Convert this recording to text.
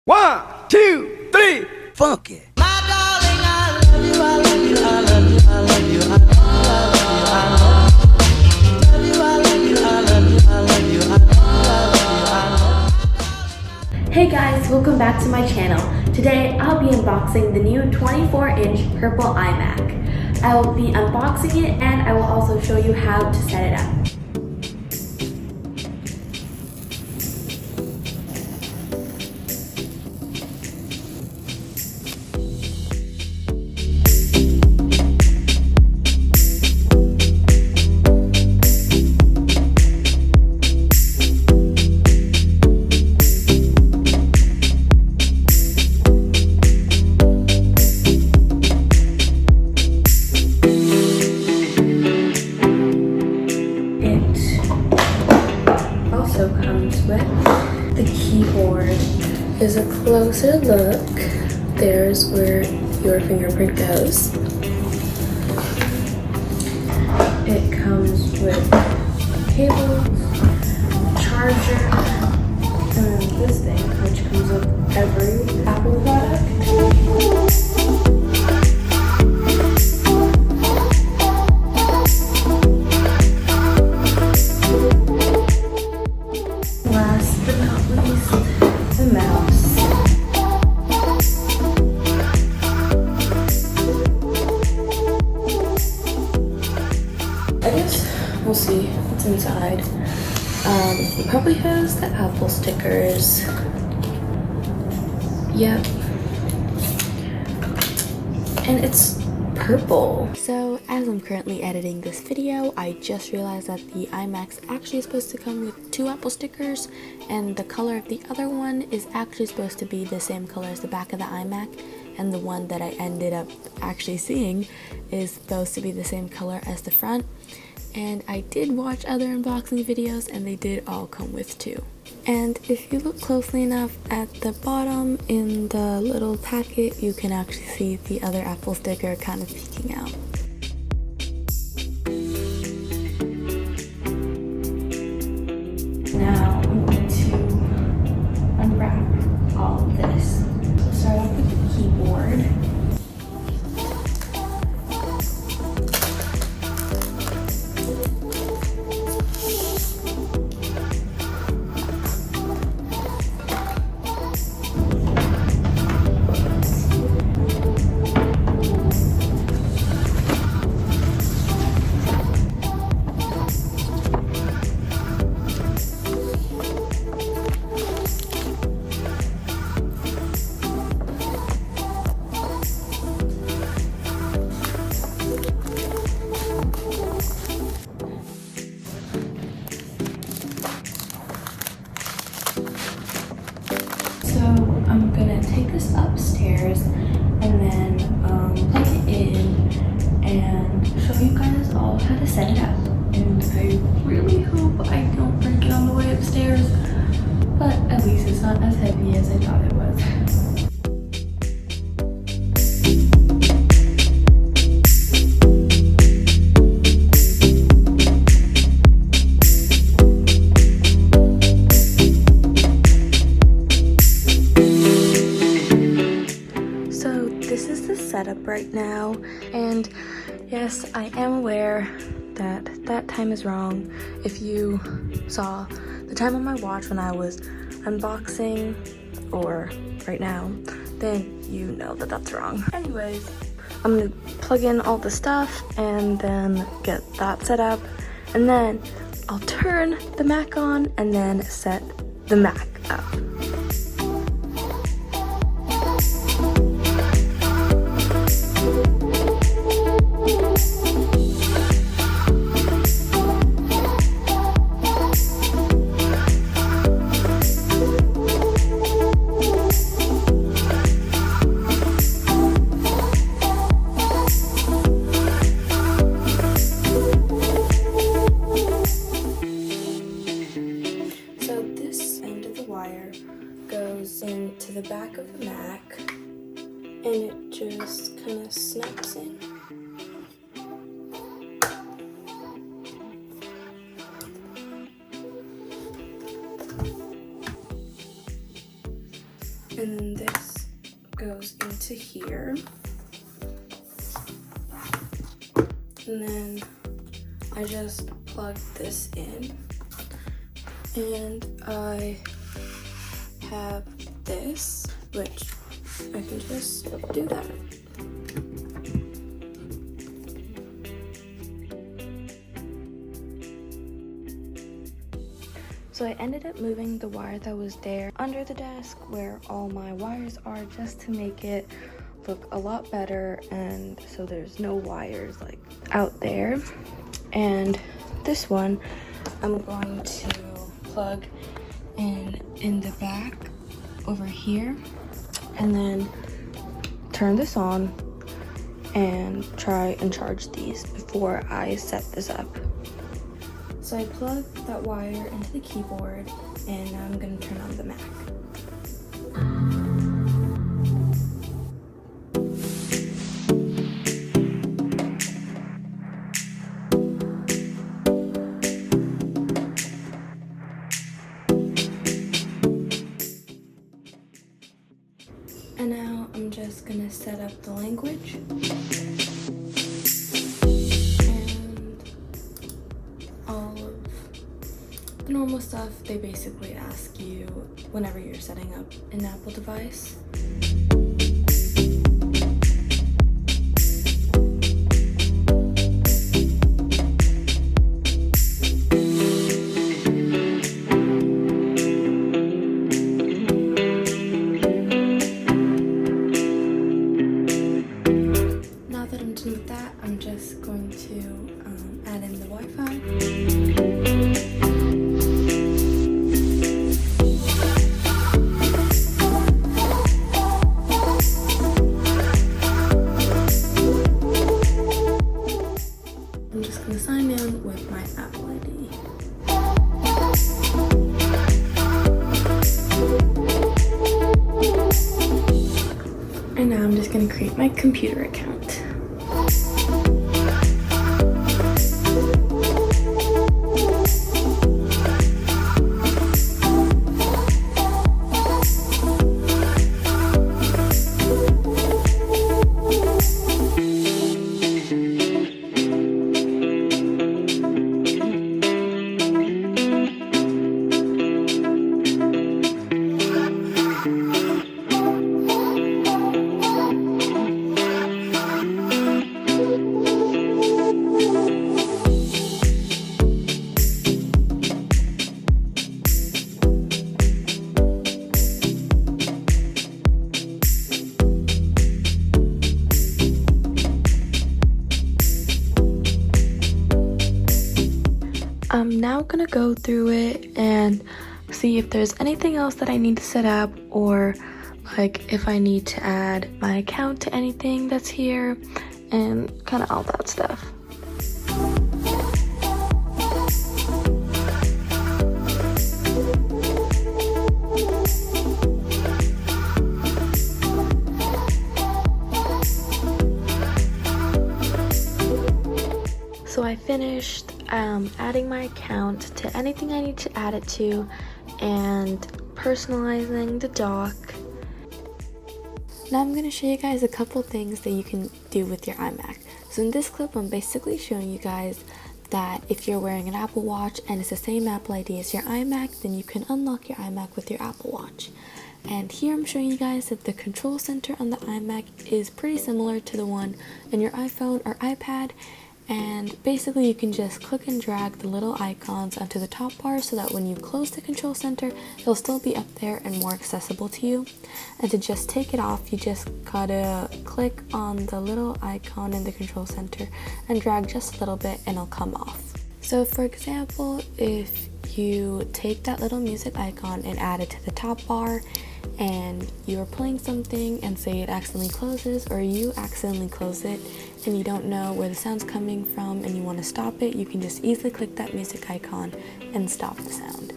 1, 2, 3, funky. Hey guys, welcome back to my channel. Today I'll be unboxing the new 24-inch purple iMac. I will be unboxing it and I will also show you how to set it up. Comes with the keyboard. Is a closer look. There's where your fingerprint goes. It comes with cable, charger, and this thing, which comes with every Apple product. We'll see what's inside. It probably has the Apple stickers. Yep. And it's purple. So as I'm currently editing this video, I just realized that the iMac's actually supposed to come with 2 Apple stickers, and the color of the other one is actually supposed to be the same color as the back of the iMac, and the one that I ended up actually seeing is supposed to be the same color as the front. And I did watch other unboxing videos and they did all come with 2. And if you look closely enough at the bottom in the little packet, you can actually see the other Apple sticker kind of peeking out. Now I'm going to unwrap all of this. So start off with the keyboard. I'm gonna take this upstairs and then plug it in and show you guys all how to set it up. And I really hope I don't break it on the way upstairs, but at least it's not as heavy as I thought it was. Setup right now, and yes, I am aware that that time is wrong. If you saw the time on my watch when I was unboxing or right now, then you know that that's wrong. Anyways, I'm gonna plug in all the stuff and then get that set up, and then I'll turn the Mac on and then set the Mac up. Goes into the back of the Mac and it just kind of snaps in. And And this goes into here. And then I just plug this in. And I have this, which I can just do that. So I ended up moving the wire that was there under the desk where all my wires are, just to make it look a lot better, and so there's no wires like out there. And this one I'm going to plug in the back over here, and then turn this on and try and charge these before I set this up. So I plugged that wire into the keyboard, and now I'm going to turn on the Mac. And now I'm just going to set up the language. The normal stuff they basically ask you whenever you're setting up an Apple device. Now that I'm done with that, I'm just going to add in the Wi-Fi. Sign in with my Apple ID. And now I'm just going to create my computer account. I'm now gonna go through it and see if there's anything else that I need to set up, or like if I need to add my account to anything that's here, and kind of all that stuff. So I finished adding my account to anything I need to add it to, and personalizing the dock. Now I'm going to show you guys a couple things that you can do with your iMac. So in this clip, I'm basically showing you guys that if you're wearing an Apple Watch and it's the same Apple ID as your iMac, then you can unlock your iMac with your Apple Watch. And here I'm showing you guys that the control center on the iMac is pretty similar to the one in your iPhone or iPad. And basically you can just click and drag the little icons onto the top bar so that when you close the control center, it'll still be up there and more accessible to you. And to just take it off, you just gotta click on the little icon in the control center and drag just a little bit and it'll come off. So for example, if you take that little music icon and add it to the top bar, and you're playing something and say it accidentally closes, or you accidentally close it and you don't know where the sound's coming from and you want to stop it, you can just easily click that music icon and stop the sound.